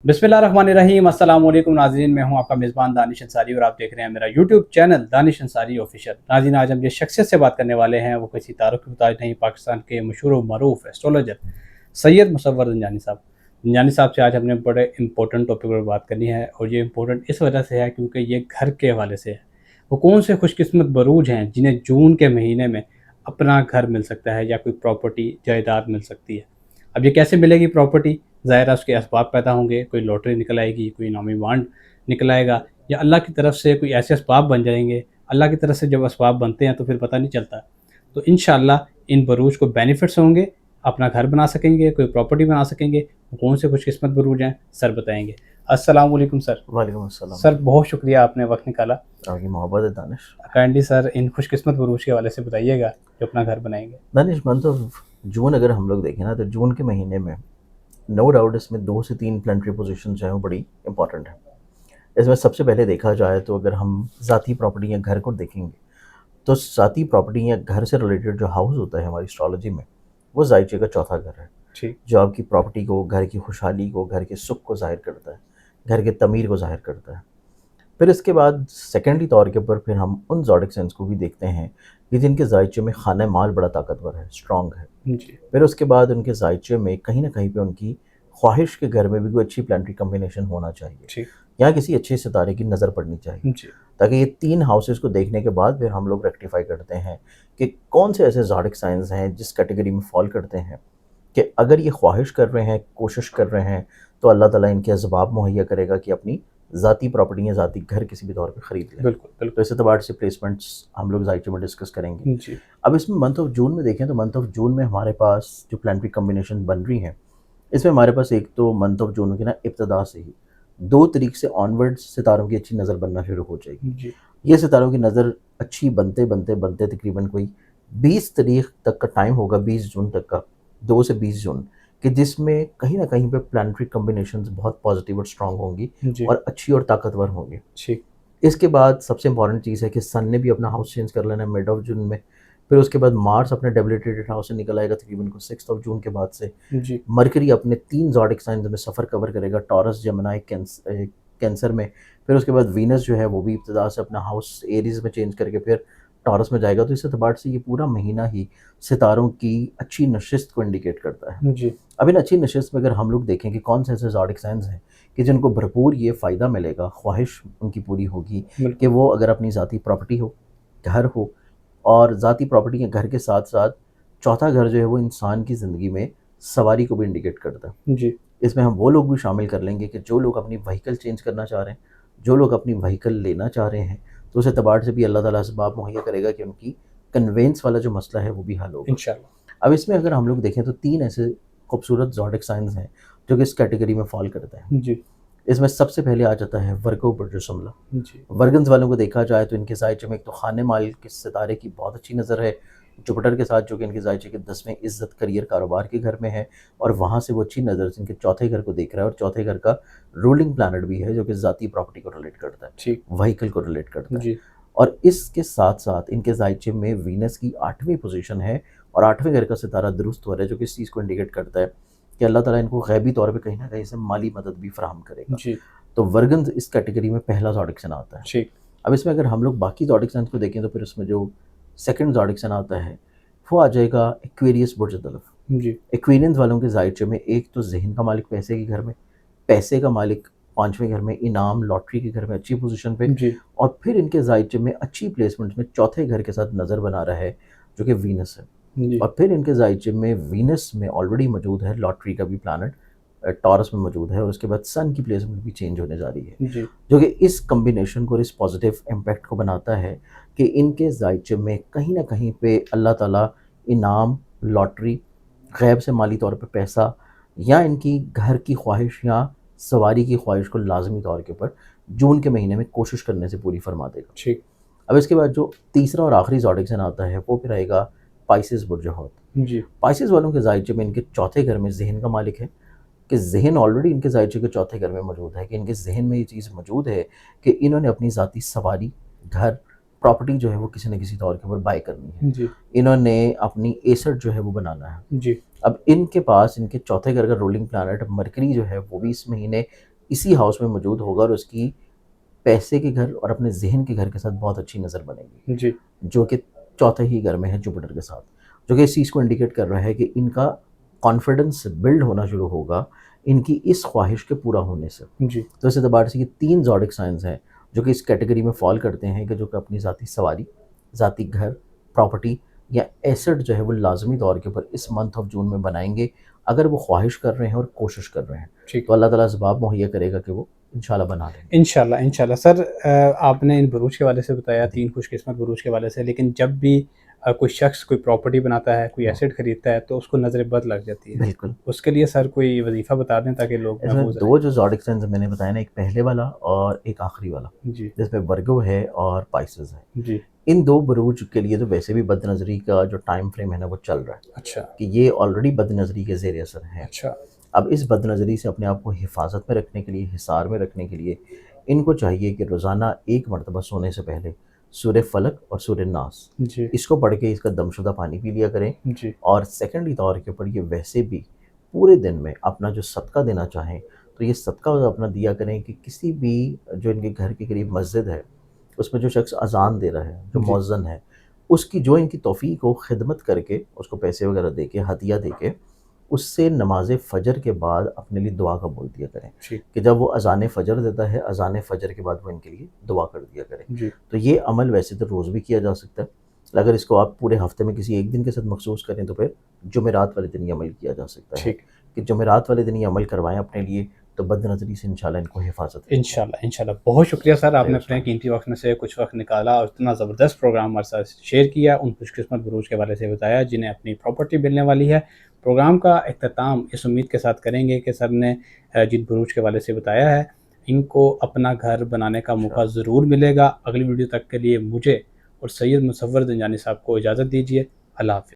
बिस्मिल्लाहिर्रहमानिर्रहीम। अस्सलाम वालेकुम नाज़रीन, मैं हूं आपका मेज़बान दानिश अंसारी और आप देख रहे हैं मेरा YouTube channel Danish Ansari official. नाज़रीन, आज हम जिस शख्सियत से बात करने वाले हैं वो किसी तारुफ की मुहताज नहीं, पाकिस्तान के मशहूर व मरूफ एस्ट्रोलॉजर सैयद मुसव्वर ज़ंजानी साहब। ज़ंजानी साहब से आज हमने बड़े इंपॉर्टेंट टॉपिक पर बात करनी है, और ये इंपॉर्टेंट इस वजह से है क्योंकि ये घर के हवाले से है। वो कौन से खुशकिस्मत बरूज हैं जिन्हें जून के महीने में अपना घर मिल सकता है या कोई प्रॉपर्टी जायदाद मिल सकती है। अब ये कैसे मिलेगी प्रॉपर्टी? ज़ाहिर है उसके असबाब पैदा होंगे, कोई लॉटरी निकल आएगी, कोई इनामी बांड निकल आएगा, या अल्लाह की तरफ से कोई ऐसे असबाब बन जाएंगे। अल्लाह की तरफ से जब असबाब बनते हैं तो फिर पता नहीं चलता। तो इंशाअल्लाह इन बरूज को बेनिफिट्स होंगे, अपना घर बना सकेंगे, कोई प्रॉपर्टी बना सकेंगे। कौन से खुशकिस्मत बरूज हैं सर बताएंगे। अस्सलाम वालेकुम सर। वालेकुम अस्सलाम। सर बहुत शुक्रिया, आपने वक्त निकाला। आपकी मोहब्बत है दानिश। काइंडली सर इन खुशकिस्मत बरूज के हवाले से बताइएगा जो अपना घर बनाएंगे। दानिश, मंथ ऑफ जून अगर हम लोग देखें ना, तो जून के महीने में नो डाउट इसमें 2 से 3 प्लानिटरी पोजीशन जो है वो बड़ी इंपॉर्टेंट है। इसमें सबसे पहले देखा जाए तो अगर हम ज़ाती प्रॉपर्टी या घर को देखेंगे, तो ज़ाती प्रॉपर्टी या घर से रिलेटेड जो हाउस होता है हमारी एस्ट्रोलॉजी में, वो ज़ायचे का चौथा घर है, ठीक। जो आपकी प्रॉपर्टी को, घर की खुशहाली को, घर के सुख को ज़ाहिर करता है, घर के तमीर को ज़ाहिर करता है। फिर इसके बाद सेकेंडरी तौर के ऊपर फिर हम उन ज़ोडिक साइंस को भी देखते हैं कि जिनके ज़ायचे में खाना माल बड़ा ताकतवर है, स्ट्रॉन्ग है। जी फिर उसके बाद उनके ज़ायचे में कहीं ना कहीं पे उनकी ख्वाहिश के घर में भी कोई अच्छी प्लानिटरी कम्बिनेशन होना चाहिए, ठीक। यहाँ किसी अच्छे सितारे की नज़र पड़नी चाहिए, जी ताकि ये 3 हाउसेस को देखने के बाद फिर हम लोग रेक्टिफाई करते हैं कि कौन से ऐसे ज़ोडिक साइंस हैं जिस कैटेगरी में फॉल करते हैं कि अगर ये ख्वाहिश कर रहे हैं, कोशिश कर रहे हैं, तो अल्लाह ताला इनके असबाब मुहैया करेगा कि अपनी ज़ाती प्रॉपर्टी या ज़ाती घर किसी भी तौर पे ख़रीद लें। बिल्कुल तो बिल्कुल। इस एतबार से प्लेसमेंट्स हम लोग ज़ायचे में डिस्कस करेंगे। जी अब इसमें मंथ ऑफ जून में देखें तो मंथ ऑफ जून में हमारे पास जो प्लानिटरी कम्बिनेशन बन रही हैं, इसमें हमारे पास एक तो मंथ ऑफ जून की ना इब्तदा से ही 2 तारीख से ऑनवर्ड्स सितारों की अच्छी नज़र बनना शुरू हो जाएगी। जी ये सितारों की नज़र अच्छी बनते बनते बनते तकरीबन कोई 20 तारीख तक का टाइम होगा, 20 जून तक का, 2 से 20 जून, कि जिसमें कहीं ना कहीं पे प्लानिटरी कम्बिनेशंस बहुत पॉजिटिव और स्ट्रॉन्ग होंगी जी और अच्छी और ताकतवर होंगी। ठीक। इसके बाद सबसे इंपॉर्टेंट चीज़ है कि सन ने भी अपना हाउस चेंज कर लेना है मिड ऑफ जून में। फिर उसके बाद मार्स अपने डेबिलिटेटेड हाउस से निकल आएगा तकरीबन को 6 ऑफ जून के बाद से। जी मरकरी अपने 3 ज़ोडिक साइंस में सफ़र कवर करेगा, टॉरस, जेमिनी, कैंसर में। फिर उसके बाद वीनस जो है वो भी इब्तिदा से अपना हाउस एरीज़ में चेंज करके फिर टॉरस में जाएगा। तो इस एतबार से ये पूरा महीना ही सितारों की अच्छी नशिस्त को इंडिकेट करता है। जी अब इन अच्छी नशिस्त में अगर हम लोग देखें कि कौन से ऐसे ज़ोडिक साइंस हैं कि जिनको भरपूर ये फ़ायदा मिलेगा, ख्वाहिश उनकी पूरी होगी कि बिल्कुल। वो अगर अपनी ज़ाती प्रॉपर्टी हो, घर हो, और ज़ाती प्रॉपर्टी के घर के साथ साथ चौथा घर जो है वो इंसान की ज़िंदगी में सवारी को भी इंडिकेट करता है। जी इसमें हम वो लोग भी शामिल कर लेंगे कि जो लोग अपनी व्हीकल चेंज करना चाह रहे हैं, जो लोग अपनी व्हीकल लेना चाह रहे हैं, तो उस एतबार से भी अल्लाह ताला असबाब मुहैया करेगा कि उनकी कन्वेंस वाला जो मसला है वो भी हल होगा। इंशाल्लाह। अब इसमें अगर हम लोग देखें तो 3 ऐसे खूबसूरत ज़ोडिक साइंस हैं जो कि इस कैटेगरी में फॉल करते हैं। जी इसमें सबसे पहले आ जाता है वर्गो बुर्जुसमला। जी वर्गन्स वालों को देखा जाए तो इनके ज़ायचे में एक तो खाने माल के सितारे की बहुत अच्छी नज़र है जुपिटर के साथ, जो कि इनके ज़ायचे के 10वें इज़्ज़त, करियर, कारोबार के घर में है, और वहाँ से वो अच्छी नज़र से इनके चौथे घर को देख रहा है, और चौथे घर का रूलिंग प्लानट भी है जो कि ज़ाती प्रॉपर्टी को रिलेट करता है, ठीक। व्हीकल को रिलेट करता है। जी और इसके साथ साथ इनके ज़ायचे में वीनस की 8वीं पोजीशन है, और 8वें घर का सितारा दुरुस्त हो रहा है, जो कि इस चीज़ को इंडिकेट करता है कि अल्लाह ताला इनको गैबी तौर पे कहीं ना कहीं से माली मदद भी फराहम करेगा। जी तो वर्गन्स इस कैटेगरी में पहला ज़ोडिक साइन आता है। ठीक। अब इसमें अगर हम लोग बाकी ज़ोडिक साइंस को देखें तो फिर उसमें जो सेकंड ज़ोडिक साइन आता है वो आ जाएगा एक्वेरियस बुर्ज तलफ। जी एक्वेरियंस वालों के ज़ायचे में एक तो ज़हन का मालिक पैसे के घर में, पैसे का मालिक 5वें घर में, इनाम लॉटरी के घर में अच्छी पोजीशन पे, जी और फिर इनके ज़ायचे में अच्छी प्लेसमेंट में चौथे घर के साथ नज़र बना रहा है जो कि वीनस है। जी और फिर इनके ज़ायचे में वीनस में ऑलरेडी मौजूद है लॉटरी का भी प्लानट, टॉरस में मौजूद है, और उसके बाद सन की प्लेसमेंट भी चेंज होने जा रही है, जी जो कि इस कम्बिनेशन को, इस पॉजिटिव इम्पैक्ट को बनाता है कि इनके ज़ायचे में कहीं ना कहीं पे अल्लाह ताला इनाम, लॉटरी, गैब से माली तौर पे पैसा, या इनकी घर की ख्वाहिश या सवारी की ख्वाहिश को लाजमी तौर के ऊपर जून के महीने में कोशिश करने से पूरी फरमा देगा। ठीक। अब इसके बाद जो तीसरा और आखिरी ज़ोडिक साइन आता है वो फिर आएगा पाइसेस बुर्ज हौत। जी पाइसेस वालों के ज़ायचे में इनके चौथे घर में ज़हन का मालिक है, कि ज़हन ऑलरेडी इनके ज़ायचे के चौथे घर में मौजूद है, कि इनके ज़हन में ये चीज़ मौजूद है कि इन्होंने अपनी ज़ाती सवारी, घर, प्रॉपर्टी जो है वो किसी न किसी तौर के ऊपर बाय करनी है, जी इन्होंने अपनी एसेट जो है वो बनाना है। जी अब इनके पास इनके चौथे घर का रूलिंग प्लानट मरकरी जो है वो भी इस महीने اسی ہاؤس میں موجود ہوگا اور اس کی پیسے کے گھر اور اپنے ذہن کے گھر کے ساتھ بہت اچھی نظر بنے گی، جی جو کہ چوتھے ہی گھر میں ہے جوپیٹر کے ساتھ، جو کہ اس چیز کو انڈیکیٹ کر رہا ہے کہ ان کا کانفیڈنس بلڈ ہونا شروع ہوگا ان کی اس خواہش کے پورا ہونے سے۔ جی تو اس اعتبار سے یہ 3 زوڈک سائنز ہیں جو کہ اس کیٹیگری میں فال کرتے ہیں کہ جو کہ اپنی ذاتی سواری، ذاتی گھر، پراپرٹی یا ایسٹ جو ہے وہ لازمی طور کے اوپر اس منتھ آف جون میں بنائیں گے اگر وہ خواہش کر رہے ہیں اور کوشش کر رہے ہیں، ٹھیک، تو اللہ تعالیٰ اسباب مہیا کرے گا کہ وہ انشاءاللہ بنا لیں گے۔ انشاءاللہ سر، آپ نے ان بروج کے حوالے سے بتایا، جی 3 خوش قسمت بروج کے حوالے سے، لیکن جب بھی کوئی شخص کوئی پراپرٹی بناتا ہے، کوئی ایسٹ خریدتا ہے، تو اس کو نظر بد لگ جاتی ہے، بالکل، اس کے لیے سر کوئی وظیفہ بتا دیں تاکہ لوگ اس میں محفوظ 2 جو زوڈک سائنز میں نے بتایا نا، ایک پہلے والا اور ایک آخری والا، رہیں۔ جی جس میں ورگو ہے اور پائسز ہے۔ جی ان 2 بروج کے لیے تو ویسے بھی بد نظری کا جو ٹائم فریم ہے نا وہ چل رہا ہے اچھا کہ یہ آلریڈی بد نظری کے زیر اثر ہیں۔ اچھا اب اس بد نظری سے اپنے آپ کو حفاظت میں رکھنے کے لیے، حصار میں رکھنے کے لیے ان کو چاہیے کہ روزانہ 1 مرتبہ سونے سے پہلے سورہ فلق اور سورہ ناس جی اس کو پڑھ کے اس کا دم شدہ پانی پی لیا کریں، جی اور سیکنڈلی طور کے اوپر یہ ویسے بھی پورے دن میں اپنا جو صدقہ دینا چاہیں تو یہ صدقہ اپنا دیا کریں کہ کسی بھی جو ان کے گھر کے قریب مسجد ہے اس میں جو شخص اذان دے رہا ہے، جو جی مؤذن ہے، اس کی جو ان کی توفیق ہو خدمت کر کے اس کو پیسے وغیرہ دے کے ہدیہ دے کے اس سے نماز فجر کے بعد اپنے لیے دعا کا بول دیا کریں ٹھیک کہ جب وہ اذان فجر دیتا ہے اذان فجر کے بعد وہ ان کے لیے دعا کر دیا کریں۔ جی تو یہ عمل ویسے تو روز بھی کیا جا سکتا ہے، اگر اس کو آپ پورے ہفتے میں کسی ایک دن کے ساتھ مخصوص کریں تو پھر جمعرات والے دن یہ عمل کیا جا سکتا ہے ٹھیک، کہ جمعرات والے دن یہ عمل کروائیں اپنے لیے، تو بد نظری سے انشاءاللہ ان کو حفاظت رہے گی۔ انشاءاللہ بہت شکریہ سر، آپ نے خیر اپنے السلام۔ قیمتی وقت میں سے کچھ وقت نکالا اور اتنا زبردست پروگرام ہمارے ساتھ شیئر کیا، ان خوش قسمت بروج کے حوالے سے بتایا جنہیں اپنی پراپرٹی ملنے والی ہے۔ پروگرام کا اختتام اس امید کے ساتھ کریں گے کہ سر نے جن بروج کے حوالے سے بتایا ہے ان کو اپنا گھر بنانے کا موقع ضرور ملے گا۔ اگلی ویڈیو تک کے لیے مجھے اور سید مصور زنجانی صاحب کو اجازت دیجیے۔ اللہ حافظ۔